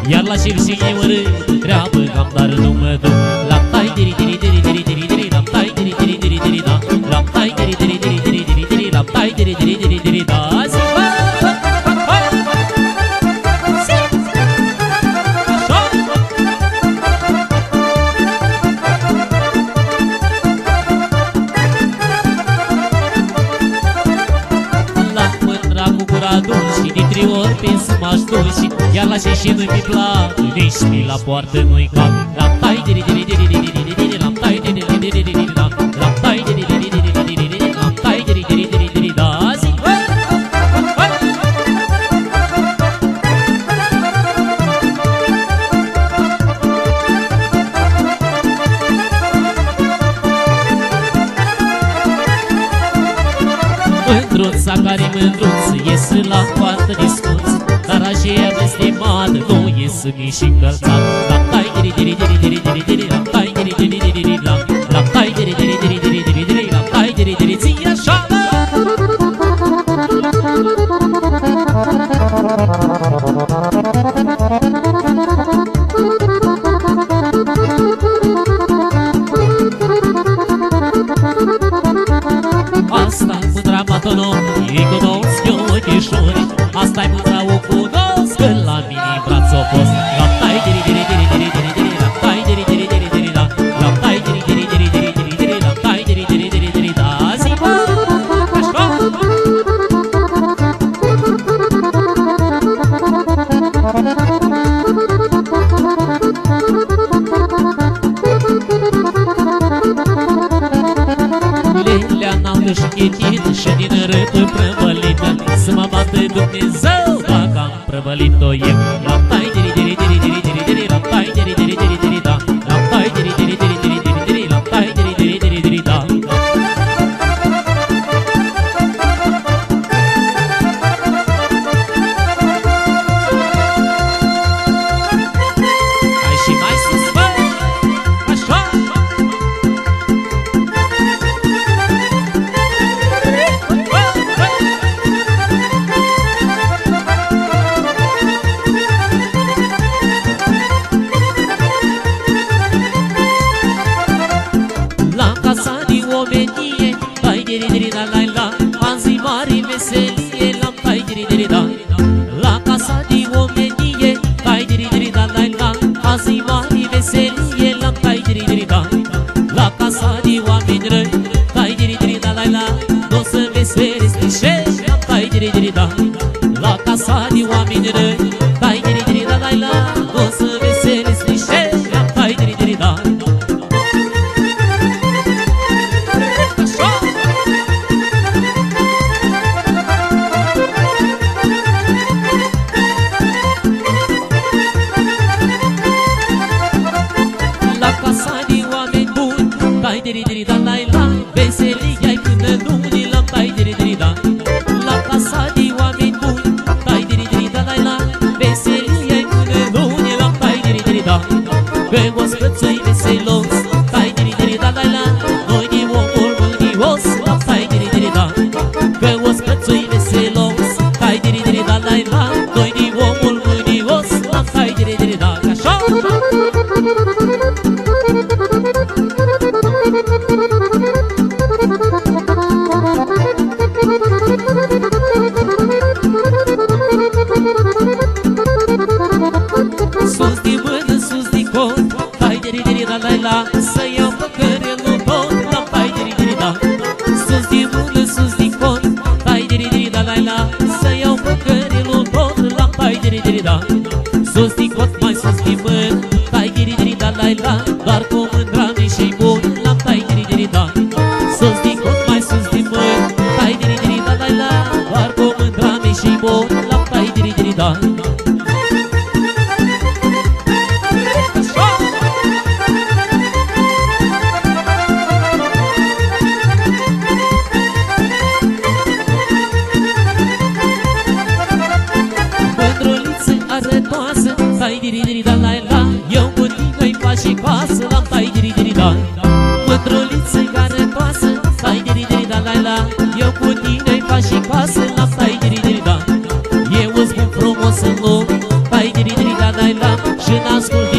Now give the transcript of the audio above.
Iar la șir și eu râd, treabă cam, dar nu mă duc. La tai diri diri diri diri diri diri, la tai diri diri diri diri da, la tai diri diri diri diri diri diri, la tai diri diri diri diri da. Și de 3 ori pe să mă aștuși, iar la și nu-i mi plac, nici mi la poartă nu-i cap. La tai diri diri diri diri diri diri, la tai diri diri diri diri da, la tai diri diri diri diri diri, la tai diri diri diri diri da. Mândruța care mândruță iese la poartă discuță, dar aceea blestemată nu iese nici încălțat. La tai diri diri diri diri diri diri, la tai diri diri diri diri la, la tai diri diri diri diri diri diri, la tai diri diri zi așa. Asta-i mândra matonom, ei cunosc eu ochișori, asta-i mândra o cunosc, că la mine braț o fost. La tai diri diri diri diri diri diri, la tai diri diri diri diri da, la tai diri diri diri diri diri diri, la tai diri diri diri diri da. Zi bă, așa. Lelea n-am și chetită și din râpă prăvălită, să mă bată Dumnezeu dacă am prăvălit-o eu. La tai diri diri diri diri diri diri, la tai diri diri diri diri da, la tai diri diri diri diri diri diri, la tai diri diri diri diri da. Hai și mai sus, bă, așa. La casa de omenie, tai diri diri da la la, azi mare veselie, la tai diri diri da. La casa de omenie, tai diri diri da la la, azi mare veselie, la tai diri diri da. La casa de oameni răi, tai diri diri da la la, n-o să veselesc nici, la tai diri diri da. La casa de oameni răi, tai diri diri da la la, n-o să veselesc nici, la tai diri diri da. Tai diri diri da la la, veselia-i până luni, la tai diri diri da. La casa de oameni buni, tai diri diri da la la, veselia-i până luni, la tai diri diri da. Pe ospățui veselos, tai diri diri da la la, noi de omul mânios, la tai diri diri da. Pe ospățui veselos, tai diri diri da la la, noi de omul mânios, la tai diri diri da. Așa! Sus de mână, sus de cot, tai diri diri da la la, să iau păcărelul tot, la tai diri diri da. Sus de mână, sus de cot, tai diri diri da la la, să iau păcărelul tot, la tai diri diri da. Sus de cot, mai sus de mână, tai diri diri da la la, doar cu mândra mea și bun, la tai diri diri da. Sus de cot, mai sus de mână, tai diri diri da la la, doar cu mândra mea și bun, la tai diri diri da. Tai diri diri da la la, eu cu tine-i fac și coasă, la tai diri diri da. Mândruliță care pasă, tai diri diri da la la, eu cu tine-i fac și coasă, la tai diri diri da. Eu îți spun frumos în lume, tai diri diri da la la, când ascult